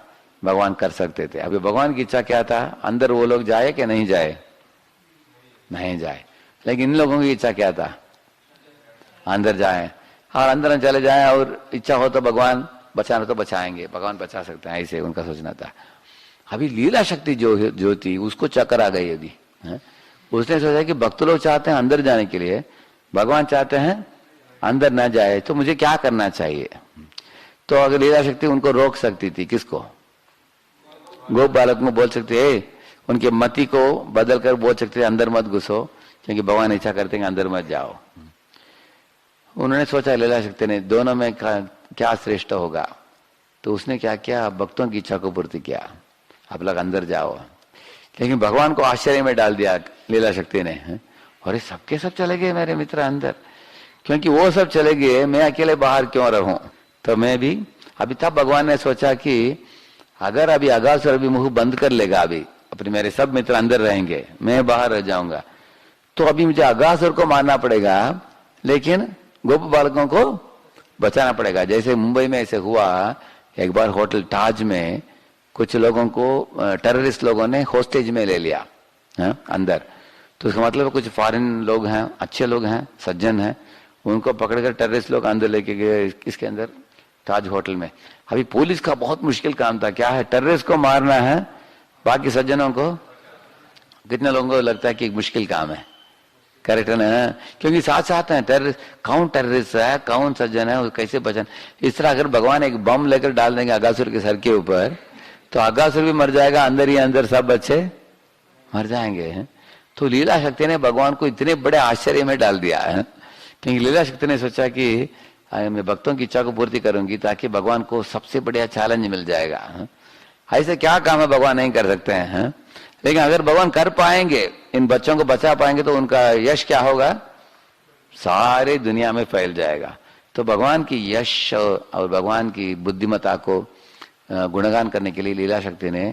भगवान कर सकते थे। अभी भगवान की इच्छा क्या था? अंदर वो लोग जाए कि नहीं जाए? नहीं जाए। लेकिन इन लोगों की इच्छा क्या था? अंदर जाए, और अंदर चले जाए, और इच्छा हो तो भगवान बचाना तो बचाएंगे, भगवान बचा सकते हैं, ऐसे उनका सोचना था। अभी लीला शक्ति जो थी उसको चक्कर आ गई अभी। उसने सोचा कि भक्त लोग चाहते हैं अंदर जाने के लिए, भगवान चाहते हैं अंदर ना जाए, तो मुझे क्या करना चाहिए? तो अगर लीला शक्ति उनको रोक सकती थी, किसको? गोप बालक को बोल सकते है, उनके मति को बदल कर बोल सकते थे अंदर मत घुसो, क्योंकि भगवान इच्छा करते हैं अंदर मत जाओ। उन्होंने सोचा लीला शक्ति ने दोनों में क्या श्रेष्ठ होगा, तो उसने क्या किया? भक्तों की इच्छा को पूर्ति किया, आप लोग अंदर जाओ। लेकिन भगवान को आश्चर्य में डाल दिया लीला शक्ति ने, और सबके सब चले गए मेरे मित्र अंदर, क्योंकि वो सब चले गए, मैं अकेले बाहर क्यों रहूं? तो मैं भी अभी तब भगवान ने सोचा कि अगर अभी अघासुर भी मुंह बंद कर लेगा, अभी अपने मेरे सब मित्र अंदर रहेंगे, मैं बाहर रह जाऊंगा, तो अभी मुझे अघासुर को मारना पड़ेगा, लेकिन गोप बालकों को बचाना पड़ेगा। जैसे मुंबई में ऐसे हुआ एक बार, होटल ताज में कुछ लोगों को टेररिस्ट लोगों ने होस्टेज में ले लिया अंदर। तो उसका मतलब कुछ फॉरेन लोग हैं, अच्छे लोग हैं, सज्जन हैं, उनको पकड़कर टेररिस्ट लोग अंदर लेके गए, इसके अंदर ताज होटल में। अभी पुलिस का बहुत मुश्किल काम था, क्या है? टेररिस्ट को मारना है, बाकी सज्जनों को। कितने लोगों को लगता है कि मुश्किल काम है? करेक्ट है, क्योंकि साथ साथ है टेररिस्ट, कौन टेररिस्ट है, कौन सज्जन है, कैसे बचन। इस तरह अगर भगवान एक बम लेकर डाल देंगे अघासुर के सर के ऊपर, तो अघासुर भी मर जाएगा, अंदर ही अंदर सब बच्चे मर जाएंगे। तो लीला शक्ति ने भगवान को इतने बड़े आश्चर्य में डाल दिया है, क्योंकि लीला शक्ति ने सोचा कि मैं भक्तों की इच्छा को पूर्ति करूंगी, ताकि भगवान को सबसे बढ़िया चैलेंज मिल जाएगा। ऐसे क्या काम है भगवान नहीं कर सकते हैं? लेकिन अगर भगवान कर पाएंगे, इन बच्चों को बचा पाएंगे, तो उनका यश क्या होगा? सारे दुनिया में फैल जाएगा। तो भगवान की यश और भगवान की बुद्धिमत्ता को गुणगान करने के लिए लीला शक्ति ने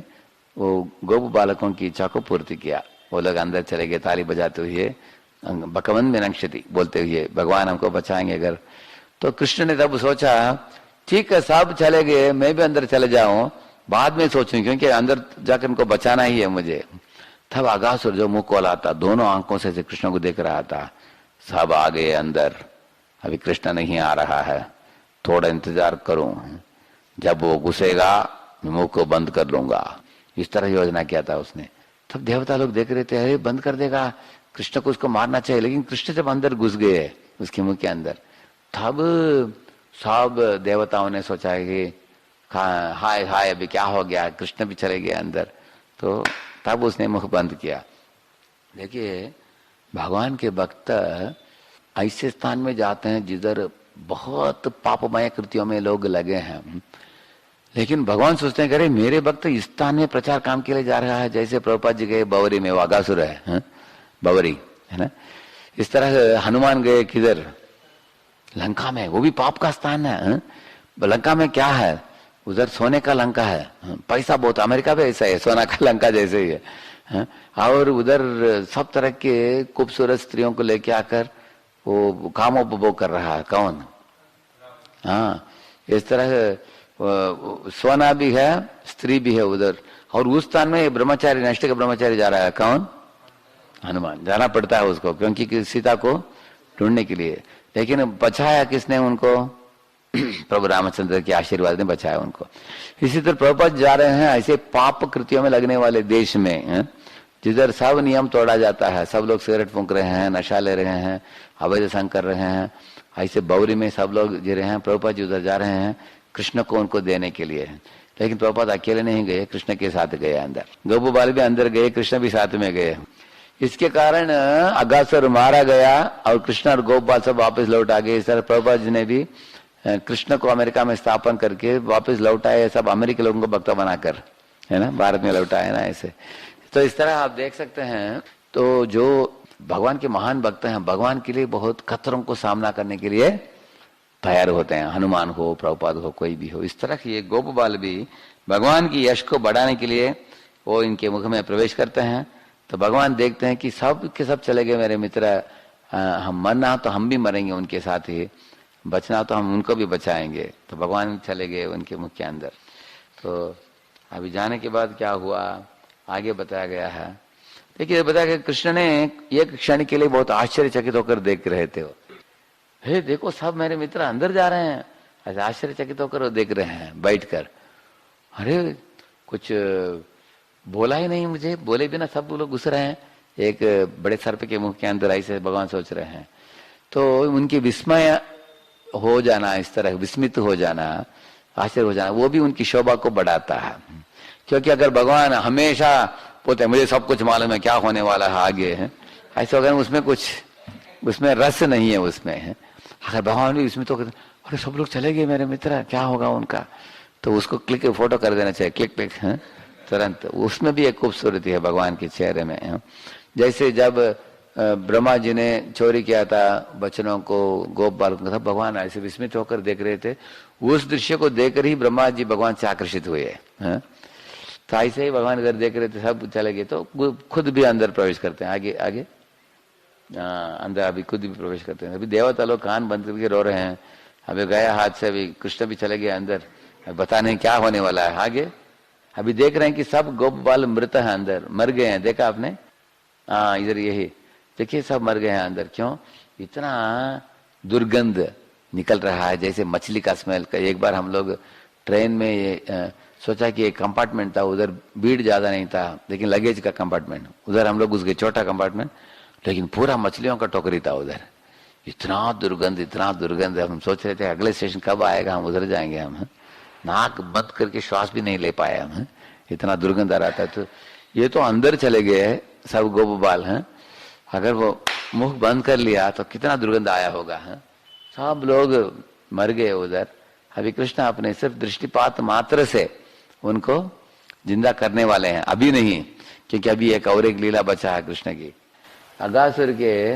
वो गोप बालकों की इच्छा को पूर्ति किया। वो लोग अंदर चले गए ताली बजाते हुए, बकवन में नंक्षति बोलते हुए, भगवान हमको बचाएंगे अगर। तो कृष्ण ने तब सोचा ठीक है, सब चले गए, मैं भी अंदर चले जाऊं, बाद में सोचूं, क्योंकि अंदर जाकर उनको बचाना ही है मुझे। तब अघासुर जो मुंह खोला था, दोनों आंखों से कृष्ण को देख रहा था, सब आ गए अंदर, अभी कृष्ण नहीं आ रहा है, थोड़ा इंतजार करूं, जब वो घुसेगा मुंह को बंद कर लूंगा, इस तरह योजना किया था उसने। तब देवता लोग देख रहे थे, अरे बंद कर देगा, कृष्ण को उसको मारना चाहिए। लेकिन कृष्ण जब अंदर घुस गए उसके मुंह के अंदर, तब सब देवताओं ने सोचा कि हाय हाय अभी क्या हो गया, कृष्ण भी चले गए अंदर। तो तब उसने मुख बंद किया। देखिए भगवान के भक्त ऐसे स्थान में जाते हैं जिधर बहुत पापमय कृतियों में लोग लगे हैं, लेकिन भगवान सोचते हैं कि अरे मेरे भक्त इस स्थान में प्रचार काम के लिए जा रहा है। जैसे प्रभुपाद जी गए बवरी में, वो अगासुर है बवरी, है ना। इस तरह हनुमान गए किधर, लंका में, वो भी पाप का स्थान है। लंका में क्या है, उधर सोने का लंका है, पैसा बहुत, अमेरिका भी ऐसा है, सोना का लंका जैसे ही है। और उधर सब तरह के खूबसूरत स्त्रियों को लेके आकर वो कामोपभोग कर रहा है। कौन? हाँ, इस तरह सोना भी है, स्त्री भी है उधर। और उस स्थान में ब्रह्मचारी, नष्ट का ब्रह्मचारी जा रहा है। कौन? हनुमान। जाना पड़ता है उसको, क्योंकि सीता को ढूंढने के लिए। लेकिन बचाया किसने उनको? प्रभु रामचंद्र के आशीर्वाद ने बचाया उनको। इसी तरह प्रभुपाद जा रहे हैं ऐसे पाप कृतियों में लगने वाले देश में, जिधर सब नियम तोड़ा जाता है, सब लोग सिगरेट फूंक रहे हैं, नशा ले रहे हैं, अवैध संग कर रहे हैं, ऐसे बौरी में सब लोग जी रहे हैं। प्रभुपाद जी उधर जा रहे हैं कृष्ण को उनको देने के लिए। लेकिन प्रभुपाद अकेले नहीं गए, कृष्ण के साथ गए अंदर। गोपू बाल भी अंदर गए, कृष्ण भी साथ में गए। इसके कारण अगासुर मारा गया और कृष्ण और गोपाल सब वापस लौट आ गए। इस तरह प्रभुपाद जी ने भी कृष्ण को अमेरिका में स्थापन करके वापस लौटाए, सब अमेरिकी लोगों को भक्त बनाकर, है ना, भारत में लौटाए ना ऐसे। तो इस तरह आप देख सकते हैं। तो जो भगवान के महान भक्त हैं, भगवान के लिए बहुत खतरों को सामना करने के लिए तैयार होते हैं। हनुमान हो, प्रभुपाद हो, कोई भी हो। इस तरह की ये गोप बाल भी भगवान की यश को बढ़ाने के लिए वो इनके मुख में प्रवेश करते हैं। तो भगवान देखते हैं कि सब के सब चले गए मेरे मित्र, हम मरना तो हम भी मरेंगे उनके साथ ही, बचना तो हम उनको भी बचाएंगे। तो भगवान चले गए उनके मुख के अंदर। तो अभी जाने के बाद क्या हुआ आगे बताया गया है। देखिए बताया गया, कृष्ण ने एक क्षण के लिए बहुत आश्चर्यचकित होकर देख रहे थे। हे देखो सब मेरे मित्र अंदर जा रहे हैं, ऐसे आश्चर्यचकित होकर वो देख रहे हैं बैठकर। अरे कुछ बोला ही नहीं मुझे, बोले बिना सब लोग घुस रहे हैं एक बड़े सर्प के मुख के अंदर, ऐसे भगवान सोच रहे हैं। तो उनकी विस्मय हो जाना, इस तरह विस्मित हो जाना, आश्चर्य हो जाना, वो भी उनकी शोभा को बढ़ाता है। क्योंकि अगर भगवान हमेशा बोलते मुझे सब कुछ मालूम है क्या होने वाला है आगे, है ऐसे अगर उसमें कुछ, उसमें रस नहीं है उसमें, है। अगर भगवान भी इसमें तो अरे सब लोग चले गए मेरे मित्र, क्या होगा उनका, तो उसको क्लिक फोटो कर देना चाहिए, क्लिक क्लिक, है तुरंत। उसमें भी एक खूबसूरती है भगवान के चेहरे में, है? जैसे जब ब्रह्मा जी ने चोरी किया था बच्चों को, गोप बालकों का, भगवान ऐसे विस्मित होकर देख रहे थे। उस दृश्य को देखकर ही ब्रह्मा जी भगवान से आकर्षित हुए, हैं? तो ऐसे ही भगवान अगर देख रहे थे सब चले गए तो खुद भी अंदर प्रवेश करते हैं। आगे आगे अंदर अभी खुद भी प्रवेश करते हैं। अभी देवता लोग कान बंद करके रो रहे हैं, अभी गया हाथ से, अभी कृष्ण भी चले गए अंदर, बता नहीं क्या होने वाला है आगे। अभी देख रहे हैं कि सब गोप बाल मृत है अंदर, मर गए हैं। देखा आपने? हाँ इधर यही देखिए, सब मर गए हैं अंदर। क्यों? इतना दुर्गंध निकल रहा है जैसे मछली का स्मेल। एक बार हम लोग ट्रेन में सोचा कि एक कंपार्टमेंट था, उधर भीड़ ज्यादा नहीं था, लेकिन लगेज का कंपार्टमेंट, उधर हम लोग घुस गए, छोटा कंपार्टमेंट, लेकिन पूरा मछलियों का टोकरी था उधर। इतना दुर्गंध, इतना दुर्गंध, हम सोच रहे थे अगले स्टेशन कब आएगा, हम उधर जाएंगे। हम नाक बंद करके श्वास भी नहीं ले पाए हम, इतना दुर्गंध आ रहा था। तो ये तो अंदर चले गए सब गोप बाल, हैं। अगर वो मुख बंद कर लिया तो कितना दुर्गंध आया होगा, है? सब लोग मर गए उधर। अभी कृष्ण अपने सिर्फ दृष्टिपात मात्र से उनको जिंदा करने वाले हैं, अभी नहीं, क्योंकि अभी एक और एक लीला बचा है कृष्ण की। अगासुर के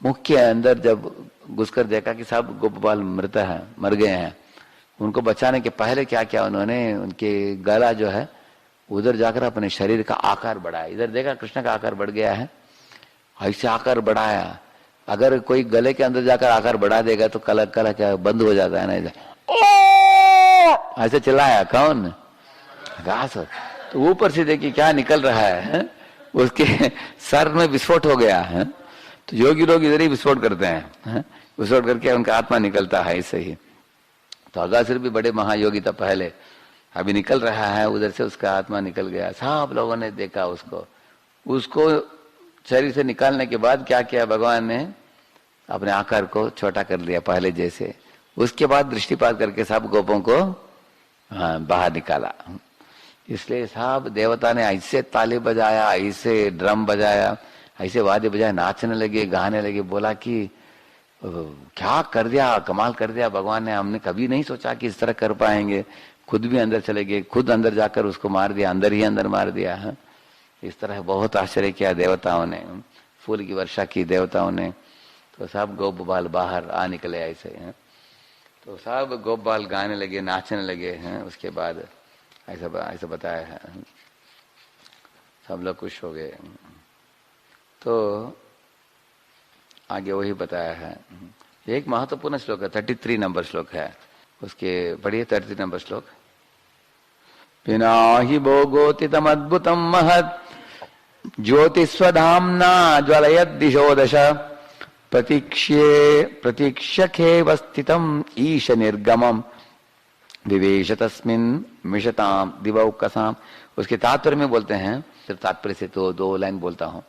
मुख के अंदर जब घुसकर देखा कि सब गोपबाल मृत है, मर गए हैं, उनको बचाने के पहले क्या किया उन्होंने, उनके गला जो है उधर जाकर अपने शरीर का आकार बढ़ाया। इधर देखा कृष्ण का आकार बढ़ गया है, ऐसे आकार बढ़ाया। अगर कोई गले के अंदर जाकर आकार बढ़ा देगा तो कला कला क्या बंद हो जाता है ना, ऐसे चिल्लाया। कौन? अगासुर। तो ऊपर से देखिए क्या निकल रहा है, उसके सर में विस्फोट हो गया है। तो योगी लोग इधर ही विस्फोट करते हैं, विस्फोट करके उनका आत्मा निकलता है ऐसे ही। तो अगासुर भी बड़े महायोगी था पहले, अभी निकल रहा है, उधर से उसका आत्मा निकल गया। सब लोगों ने देखा उसको। उसको शरीर से निकालने के बाद क्या किया भगवान ने, अपने आकार को छोटा कर लिया पहले जैसे। उसके बाद दृष्टिपात करके सब गोपों को बाहर निकाला। इसलिए सब देवता ने ऐसे ताली बजाया, ऐसे ड्रम बजाया, ऐसे वाद्य बजाया, नाचने लगे, गाने लगे। बोला कि क्या कर दिया, कमाल कर दिया भगवान ने, हमने कभी नहीं सोचा कि इस तरह कर पाएंगे। खुद भी अंदर चले गए, खुद अंदर जाकर उसको मार दिया, अंदर ही अंदर मार दिया है। इस तरह बहुत आश्चर्य किया देवताओं ने, फूल की वर्षा की देवताओं ने। तो सब गोप बाल बाहर आ निकले ऐसे हैं। तो सब गोप बाल गाने लगे, नाचने लगे हैं। उसके बाद ऐसा बताया है, सब लोग खुश हो गए। तो आगे वही बताया है। एक महत्वपूर्ण श्लोक है, 33 नंबर श्लोक है, उसके पढ़िए 33 नंबर श्लोक। पिनाहि भोगोतितम अद्भुतम महत् ज्योतिस्वधाम्ना ज्वलयद दिशो दश प्रतीक्ष्यखेव स्थितम ईश निर्गमम विवेश तस्मिन् मिशताम दिवौकसाम। उसके तात्पर्य में बोलते हैं, सिर्फ तात्पर्य से तो 2 लाइन बोलता हूँ।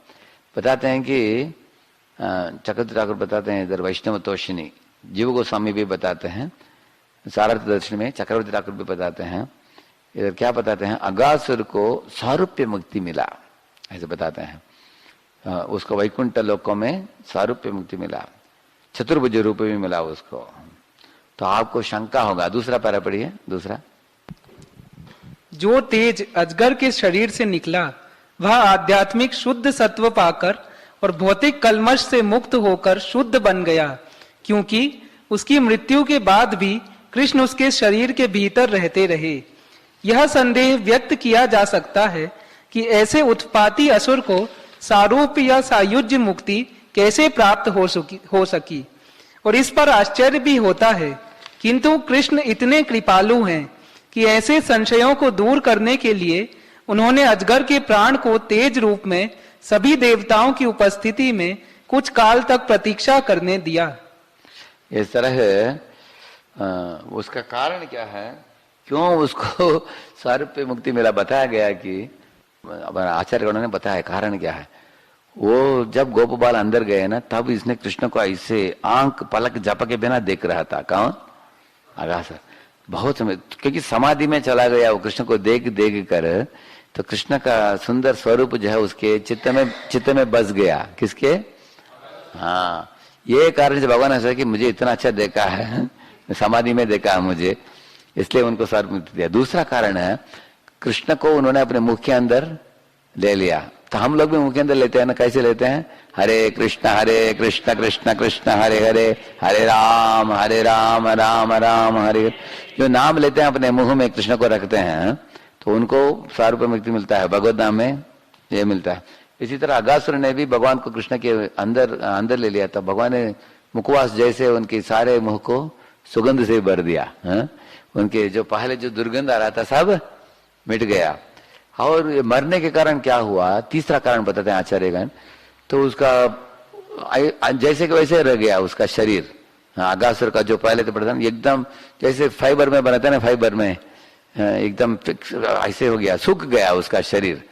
बताते हैं कि चक्रवर्ती ठाकुर बताते हैं इधर, वैष्णव तोषिनी जीव गोस्वामी भी बताते हैं, सारथ दर्शन में चक्रवर्ती ठाकुर भी बताते हैं। इधर क्या बताते हैं, अगासुर को सारूप्य मुक्ति मिला, ऐसे बताते हैं। उसको वैकुंठ लोकों में सारूप्य मुक्ति मिला, चतुर्भुज रूप भी मिला उसको। तो आपको शंका होगा, दूसरा पैरा पढ़िए। दूसरा, जो तेज अजगर के शरीर से निकला वह आध्यात्मिक शुद्ध सत्व पाकर और भौतिक कल्मश से मुक्त होकर शुद्ध बन गया, क्योंकि उसकी मृत्यु के बाद भी कृष्ण उसके शरीर के भीतर रहते रहे। यह संदेह व्यक्त किया जा सकता है कि ऐसे उत्पाती असुर को सारूप या सायुज्य मुक्ति कैसे प्राप्त हो सकी, और इस पर आश्चर्य भी होता है। किंतु कृष्ण इतने कृपालु हैं कि ऐसे संशयों को दूर करने के लिए उन्होंने अजगर के प्राण को तेज रूप में सभी देवताओं की उपस्थिति में कुछ काल तक प्रतीक्षा करने दिया। इस तरह उसका कारण क्या है, क्यों उसको सारूप्य मुक्ति मिला, बताया गया कि आचार्य ने बताया कारण क्या है। वो जब गोपबाल अंदर गए ना, तब इसने कृष्ण को ऐसे आंख पलक झपके के बिना देख रहा था। कौन? अगासुर। बहुत समय, क्योंकि समाधि में चला गया वो कृष्ण को देख देख कर, तो कृष्ण का सुंदर स्वरूप जो है उसके चित्त में बस गया। किसके? हाँ, ये कारण से भगवान ने सोचा कि मुझे इतना अच्छा देखा है, समाधि में देखा है मुझे, इसलिए उनको स्वरूप मुक्ति दिया। दूसरा कारण है, कृष्ण को उन्होंने अपने मुख के अंदर ले लिया। तो हम लोग भी मुख के अंदर लेते हैं ना, कैसे लेते हैं? हरे कृष्ण कृष्ण कृष्ण हरे हरे, हरे राम राम राम हरे। जो नाम लेते हैं अपने मुंह में कृष्ण को रखते हैं, तो उनको स्वरूप मुक्ति मिलता है। भगवत नाम में ये मिलता है। इसी तरह अगासुर ने भी भगवान को कृष्ण के अंदर ले लिया था। भगवान ने मुखवास जैसे उनके सारे मुंह को सुगंध से भर दिया। उनके जो पहले जो दुर्गंध आ रहा था सब मिट गया। और मरने के कारण क्या हुआ, तीसरा कारण बताते हैं आचार्यगण। तो उसका जैसे कि वैसे रह गया उसका शरीर। अगासुर का जो पहले तो प्रधान एकदम जैसे फाइबर में बनाते हैं ना, फाइबर में एकदम ऐसे हो गया, सूख गया उसका शरीर।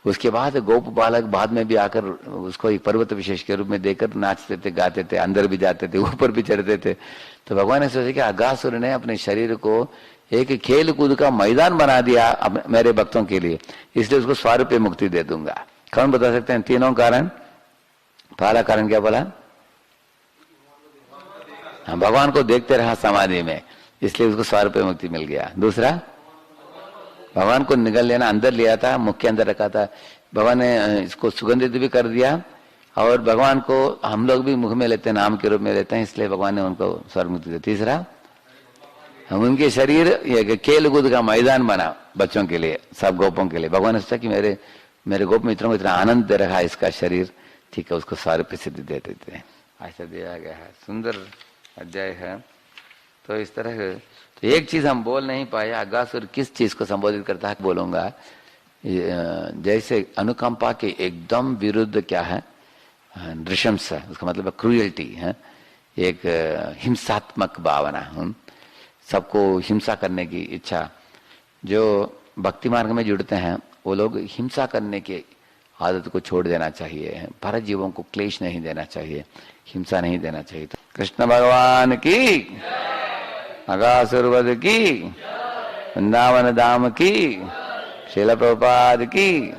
उसके बाद गोप बालक बाद में भी आकर उसको एक पर्वत विशेष के रूप में देकर नाचते थे, गाते थे, अंदर भी जाते थे, ऊपर भी चढ़ते थे। तो भगवान ने सोचा कि अगासुर ने अपने शरीर को एक खेल कूद का मैदान बना दिया मेरे भक्तों के लिए, इसलिए उसको स्वरूप मुक्ति दे दूंगा। कौन बता सकते हैं तीनों कारण? पहला कारण क्या बोला? भगवान को देखते रहा समाधि में, इसलिए उसको स्वरूप मुक्ति मिल गया। दूसरा, भगवान को निगल लेना, अंदर लिया था, मुख के अंदर रखा था। भगवान ने इसको सुगंधित भी कर दिया, और भगवान को हम लोग भी मुख में लेते हैं, नाम के रूप में लेते हैं, इसलिए भगवान ने उनको स्वरूप मुक्ति दी। तीसरा, हम उनके शरीर एक खेल कूद का मैदान बना बच्चों के लिए, सब गोपों के लिए। भगवान ने सोचा कि मेरे गोप मित्रों को इतना आनंद दे रहा है इसका शरीर, ठीक है, उसको स्वरूप सिद्धि दे देते हैं। ऐसा दिया गया है, सुंदर अध्याय है। तो इस तरह तो एक चीज हम बोल नहीं पाए, अगासुर किस चीज को संबोधित करता है बोलूंगा। जैसे अनुकंपा के एकदम विरुद्ध क्या है? नृशंस है, उसका मतलब क्रूयल्टी है, एक हिंसात्मक भावना, सबको हिंसा करने की इच्छा। जो भक्ति मार्ग में जुड़ते हैं वो लोग हिंसा करने की आदत को छोड़ देना चाहिए, भारत जीवों को क्लेश नहीं देना चाहिए, हिंसा नहीं देना चाहिए। तो कृष्ण भगवान की, अगासुरवध की, वृंदावन धाम की, श्रील प्रभुपाद की।